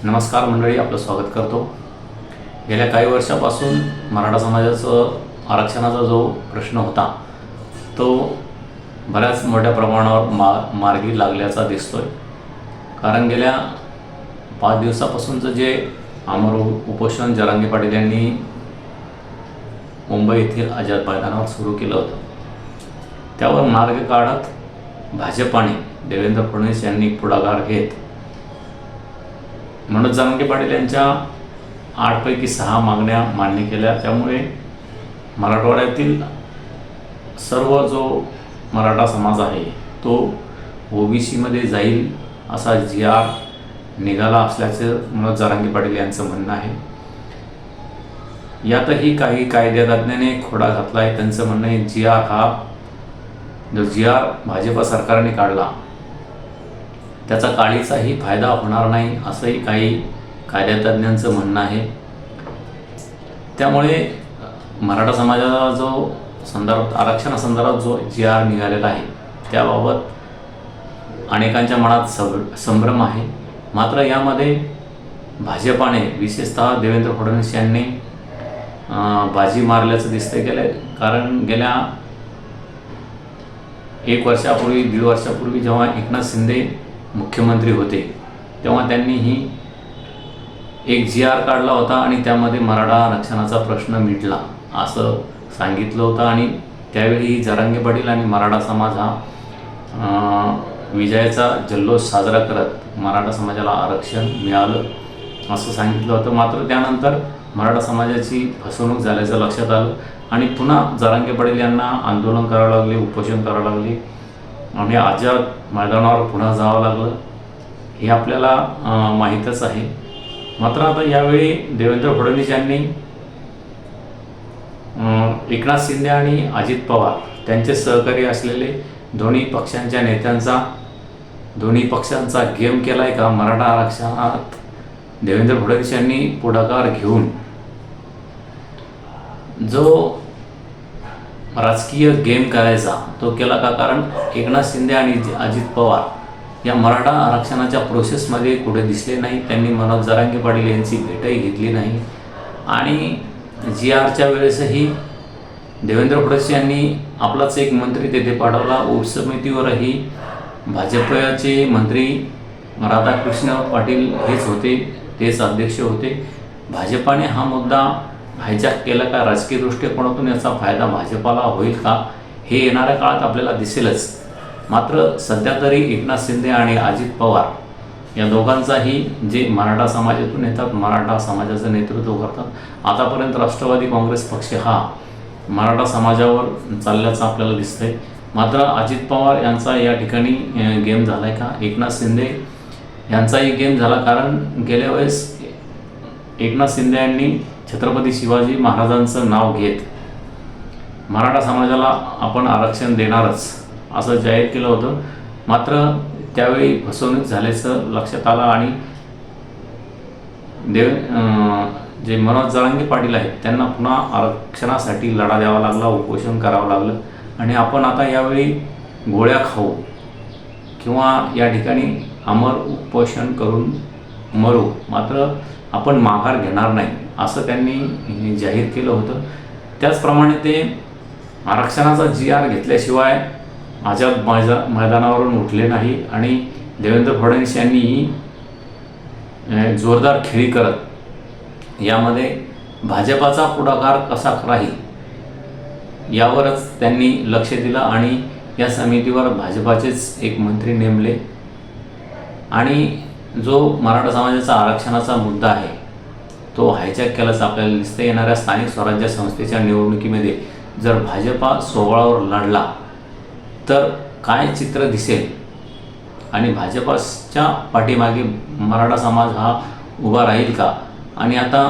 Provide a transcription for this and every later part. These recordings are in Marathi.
नमस्कार मंडळी, आपलं स्वागत करतो। गेल्या काही वर्षापासून मराठा समाजाचं आरक्षणाचा जो प्रश्न होता तो बऱ्याच मोठ्या प्रमाणावर मार्गी लागल्याचा दिसतोय। कारण गेल्या 5 दिवसापासूनचं जे आमर उपोषण जरांगे पाटील यांनी मुंबई येथील आझाद मैदानावर सुरू केलं होतं, त्यावर मार्ग काढत भाजपाने देवेंद्र फडणवीस यांनी पुढाकार घेत मनोज जरांगे पाटील यांच्या 8 पैकी 6 मागण्या मान्य केल्या। त्यामुळे मराठवाड्यातील सर्व जो मराठा समाज आहे तो ओबीसीमध्ये जाईल असा GR निघाला असल्याचं मनोज जरांगे पाटील यांचं म्हणणं आहे। यातही काही कायदेतज्ञांनी खोडा घातला आहे। त्यांचं म्हणणं आहे GR हा जो GR भाजप सरकारने काढला त्याचा काळीचाही फायदा होणार नाही असंही काही कायदेतज्ञांचं म्हणणं आहे। त्यामुळे मराठा समाजाला जो आरक्षणासंदर्भात जो GR निघालेला आहे त्याबाबत अनेकांच्या मनात संभ्रम आहे। मात्र यामध्ये भाजपाने विशेषतः देवेंद्र फडणवीस यांनी बाजी मारल्याचं दिसतंय। कारण गेल्या 1 वर्षापूर्वी 1.5 वर्षापूर्वी जेव्हा एकनाथ शिंदे मुख्यमंत्री होते तेव्हा त्यांनीही एक GR काढला होता आणि त्यामध्ये मराठा आरक्षणाचा प्रश्न मिटला असं सांगितलं होतं। आणि त्यावेळी जरांगे पाटील आणि मराठा समाज हा विजयाचा जल्लोष साजरा करत मराठा समाजाला आरक्षण मिळालं असं सांगितलं होतं। मात्र त्यानंतर मराठा समाजाची फसवणूक झाल्याचं लक्षात आलं आणि पुन्हा जरांगे पाटील यांना आंदोलन करावं लागले, उपोषण करावं लागले आणि आझाद मैदानावर पुन्हा जावं लागलं, हे आपल्याला माहीतच आहे। मात्र आता यावेळी देवेंद्र फडणवीस यांनी एकनाथ शिंदे आणि अजित पवार त्यांचे सहकारी असलेले दोन्ही पक्षांचा गेम केला आहे का? मराठा आरक्षणात देवेंद्र फडणवीस यांनी पुढाकार घेऊन जो राजकीय गेम करायचा तो केला का? कारण एकनाथ शिंदे आणि अजित पवार या मराठा आरक्षणाच्या प्रोसेसमध्ये कुठे दिसले नाही। त्यांनी मनोज जरांगे पाटील यांची भेटही घेतली नाही आणि GRच्या वेळेसही देवेंद्र फडणवीस यांनी आपलाच एक मंत्री तेथे पाठवला। उपसमितीवरही भाजपचे मंत्री राधाकृष्ण पाटील हेच होते, तेच अध्यक्ष होते। भाजपाने हा मुद्दा हायजॅक केला का? राजकीय दृष्टिकोनातून याचा फायदा भाजपाला होईल का? हे येणाऱ्या काळात आपल्याला दिसेलच। मात्र सध्या तरी एकनाथ शिंदे आणि अजित पवार या दोघांचाही जे मराठा समाजातून येतात, मराठा समाजाचं नेतृत्व करतात, आतापर्यंत राष्ट्रवादी काँग्रेस पक्ष हा मराठा समाजावर चालल्याचं आपल्याला दिसतंय। मात्र अजित पवार यांचा या ठिकाणी गेम झाला आहे का? एकनाथ शिंदे यांचाही गेम झाला। कारण गेल्या वेळेस एकनाथ शिंदे यांनी छत्रपती शिवाजी महाराजांचं नाव घेत मराठा समाजाला आपण आरक्षण देणारच असं जाहीर केलं होतं। मात्र त्यावेळी फसवणूक झाल्याचं लक्षात आलं आणि जे मनोज जरांगे पाटील आहेत त्यांना पुन्हा आरक्षणासाठी लढा द्यावा लागला, उपोषण करावं लागलं आणि आपण आता यावेळी गोळ्या खाऊ किंवा या ठिकाणी अमर उपोषण करून मरू, मात्र आपण माघार घेणार नाही असं त्यांनी जाहीर केलं होतं। त्याचप्रमाणे ते आरक्षणाचा GR घेतल्याशिवाय आझाद मैदानावरून उठले नाही आणि देवेंद्र फडणवीस यांनीही जोरदार खेळी करत यामध्ये भाजपाचा पुढाकार कसा राहील यावरच त्यांनी लक्ष दिलं आणि या समितीवर भाजपाचेच एक मंत्री नेमले आणि जो मराठा समाजाचा आरक्षणाचा मुद्दा आहे तो हायजॅक केल्याचं आपल्याला दिसतं। येणाऱ्या स्थानिक स्वराज्य संस्थेच्या निवडणुकीमध्ये जर भाजपा 16वर लढला तर काय चित्र दिसेल आणि भाजपाच्या पाठीमागे मराठा समाज हा उभा राहील का? आणि आता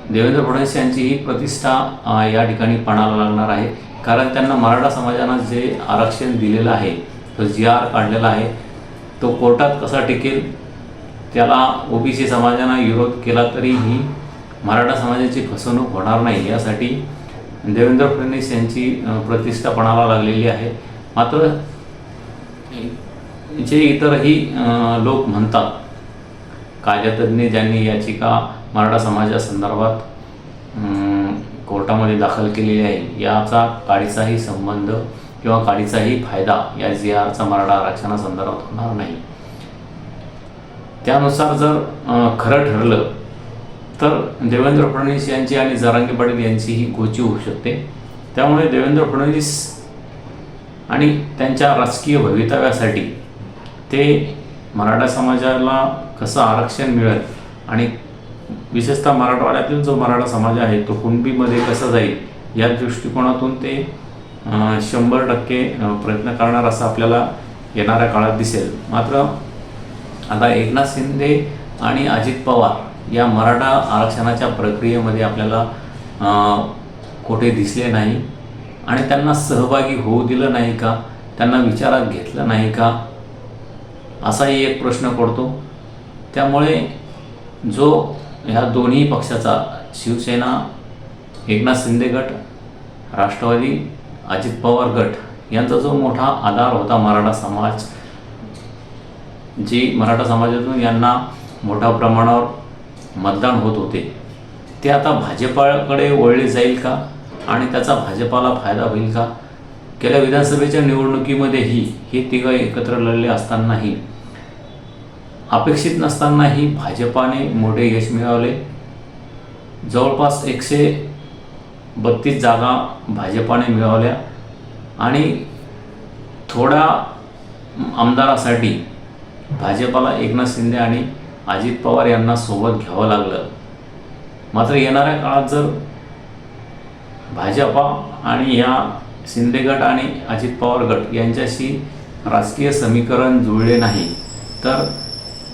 देवेंद्र फडणवीस यांची ही प्रतिष्ठा या ठिकाणी पणाला लागणार आहे। कारण त्यांना मराठा समाजानं जे आरक्षण दिलेलं आहे, तो GR काढलेला आहे, तो कोर्टात कसा टिकेल? त्याला ओबीसी समाजानं विरोध केला तरीही मराठा समाजाची फसवणूक होणार नाही यासाठी देवेंद्र फडणवीस यांची प्रतिष्ठा पणाला लागलेली आहे। मात्र जे इतरही लोक म्हणतात कायदेतज्ञ ज्यांनी याचिका मराठा समाजासंदर्भात कोर्टामध्ये दाखल केलेली आहे, याचा काडीचाही संबंध किंवा काडीचाही फायदा या GRचा मराठा आरक्षणासंदर्भात होणार नाही. त्यानुसार जर खरं ठरलं तर देवेंद्र फडणवीस यांची आणि जरांगे पाटील यांचीही गोची होऊ शकते. त्यामुळे देवेंद्र फडणवीस आणि त्यांच्या राजकीय भवितव्यासाठी ते मराठा समाजाला कसं आरक्षण मिळेल आणि विशेषतः मराठवाड्यातील जो मराठा समाज आहे तो कुणबीमध्ये कसा जाईल या दृष्टिकोनातून ते 100% प्रयत्न करणार असं आपल्याला येणाऱ्या काळात दिसेल. मात्र आता एकनाथ शिंदे आणि अजित पवार या मराठा आरक्षणाच्या प्रक्रियेमध्ये आपल्याला कुठे दिसले नाही आणि त्यांना सहभागी होऊ दिलं नाही का, त्यांना विचारात घेतलं नाही का, असाही एक प्रश्न पडतो. त्यामुळे जो ह्या दोन्ही पक्षाचा शिवसेना, एकनाथ शिंदे गट, राष्ट्रवादी, अजित पवार गट यांचा जो मोठा आधार होता मराठा समाज, जी मराठा समाजातून यांना मोठ्या प्रमाणावर मतदान होत होते, ते आता भाजपाकडे वळले जाईल का आणि त्याचा भाजपाला फायदा होईल का? गेल्या विधानसभेच्या निवडणुकीमध्येही हे तिघं एकत्र लढले असतानाही, अपेक्षित नसतानाही भाजपाने मोठे यश मिळवले. जवळपास 132 जागा भाजपाने मिळवल्या आणि थोड्या आमदारासाठी भाजपाला एकनाथ शिंदे आणि अजित पवार यांना सोबत घ्यावं लागलं. मात्र येणाऱ्या काळात जर भाजपा आणि या शिंदे गट आणि अजित पवार गट यांच्याशी राजकीय समीकरण जुळले नाही तर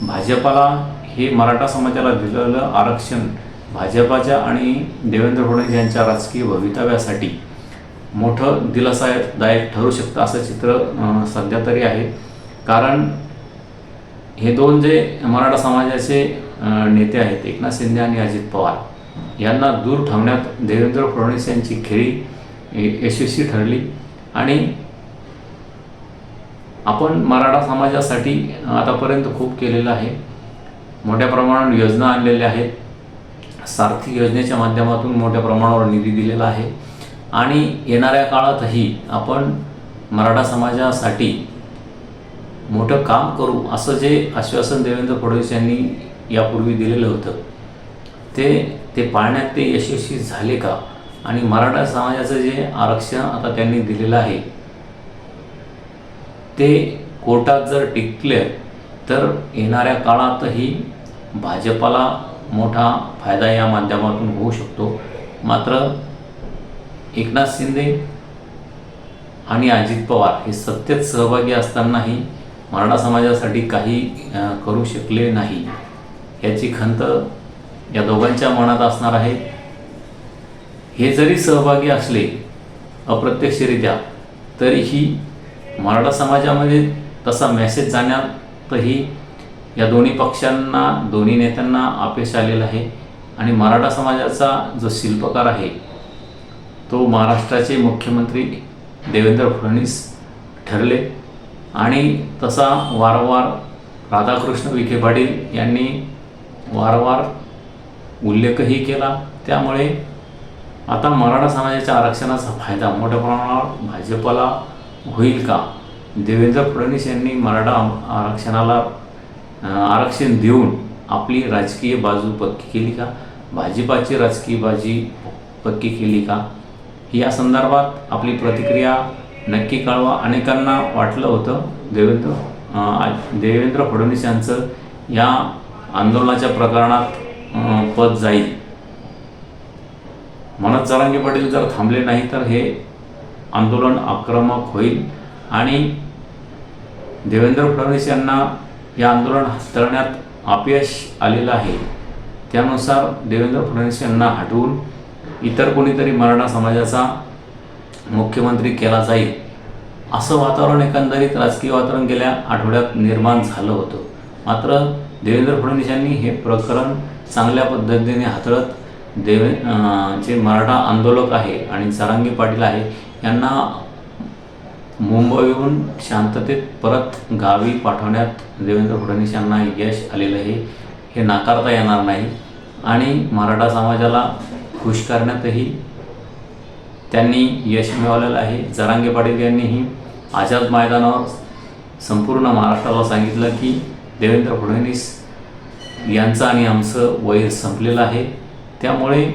भाजपाला हे मराठा समाजाला दिलेलं आरक्षण भाजपाच्या आणि देवेंद्र फडणवीस यांच्या राजकीय भवितव्यासाठी मोठं दिलासादायक ठरू शकतं असं चित्र सध्या तरी आहे. कारण हे दोन जे मराठा समाजाचे नेते आहेत, एकनाथ शिंदे आणि अजित पवार, यांना दूर ठेवण्यात देवेंद्र फडणवीस यांची खेळी यशस्वी ठरली आणि आपण मराठा समाजासाठी आतापर्यंत खूप केलेलं आहे. मोठ्या प्रमाणावर योजना आणलेल्या आहेत. सारथी योजनेच्या माध्यमातून मोठ्या प्रमाणावर निधी दिलेला आहे आणि येणाऱ्या काळातही आपण मराठा समाजासाठी मोठं काम करू असं जे आश्वासन देवेंद्र फडणवीस यांनी यापूर्वी दिलेलं होतं ते पाळण्यात ते यशस्वी झाले का आणि मराठा समाजाचं जे आरक्षण आता त्यांनी दिलेलं आहे ते कोर्टात जर टिकले तर येणाऱ्या काळातही भाजपाला मोठा फायदा या माध्यमातून होऊ शकतो. मात्र एकनाथ शिंदे आणि अजित पवार हे सत्तेत सहभागी असतानाही मराठा समाजासाठी काही करू शकले नाही याची खंत या दोघांच्या मनात असणार आहे. हे जरी सहभागी असले अप्रत्यक्षरित्या तरीही मराठा समाजामध्ये तसा मेसेज जाण्यातही या दोन्ही पक्षांना, दोन्ही नेत्यांना अपयश आलेलं आहे आणि मराठा समाजाचा जो शिल्पकार आहे तो महाराष्ट्राचे मुख्यमंत्री देवेंद्र फडणवीस ठरले आणि तसा वारंवार राधाकृष्ण विखे पाटील यांनी वारंवार उल्लेखही केला. त्यामुळे आता मराठा समाजाच्या आरक्षणाचा फायदा मोठ्या प्रमाणावर भाजपला होईल का? देवेंद्र फडणवीस यांनी मराठा आरक्षणाला आरक्षण देऊन आपली राजकीय बाजू पक्की केली का? भाजपाची राजकीय बाजू पक्की केली का? या संदर्भात आपली प्रतिक्रिया नक्की कळवा. अनेकांना वाटलं होतं देवेंद्र फडणवीस यांचं या आंदोलनाच्या प्रकरणात पद जाईल. मनोज जरांगे पाटील जर थांबले नाही तर हे आंदोलन आक्रमक होईल आणि देवेंद्र फडणवीस यांना या आंदोलन हाताळण्यात अपयश आलेलं आहे. त्यानुसार देवेंद्र फडणवीस यांना हटवून इतर कोणीतरी मराठा समाजाचा मुख्यमंत्री केला जाईल असं वातावरण, एकंदरीत राजकीय वातावरण गेल्या आठवड्यात निर्माण झालं होतं. मात्र देवेंद्र फडणवीस यांनी हे प्रकरण चांगल्या पद्धतीने हाताळत जे मराठा आंदोलक आहे आणि जरांगे पाटील आहे यांना मुंबईहून शांततेत परत गावी पाठवण्यात देवेंद्र फडणवीस यांना यश आलेलं आहे. हे नाकारता येणार नाही आणि मराठा समाजाला खुश करण्यातही त्यांनी यश मिळवलेलं आहे. जरांगे पाटील यांनीही आझाद मैदानावर संपूर्ण महाराष्ट्राला सांगितलं की देवेंद्र फडणवीस यांचं आणि आमचं वैर संपलेलं आहे. त्यामुळे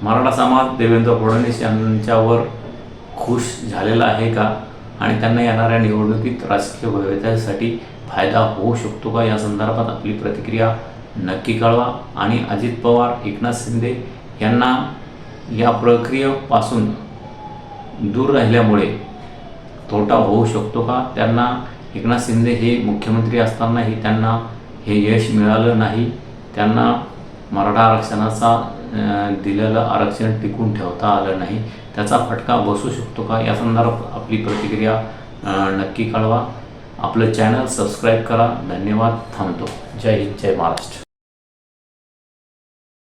मराठा समाज देवेंद्र फडणवीस यांच्यावर खुश झालेला आहे का आणि त्यांना येणाऱ्या निवडणुकीत राजकीय भवितव्यासाठी फायदा होऊ शकतो का, या संदर्भात आपली प्रतिक्रिया नक्की कळवा. आणि अजित पवार, एकनाथ शिंदे यांना या प्रक्रियेपासून दूर राहिल्यामुळे तोटा होऊ शकतो का? त्यांना एकनाथ शिंदे हे मुख्यमंत्री असतानाही त्यांना हे यश मिळालं नाही. त्यांना मराठा आरक्षणाचा दिलेलं आरक्षण टिकून ठेवता आलं नाही. त्याचा फटका बसू शकतो का, या संदर्भात आपली प्रतिक्रिया नक्की कळवा. आपलं चॅनल सबस्क्राईब करा. धन्यवाद. थांबतो. जय हिंद, जय महाराष्ट्र.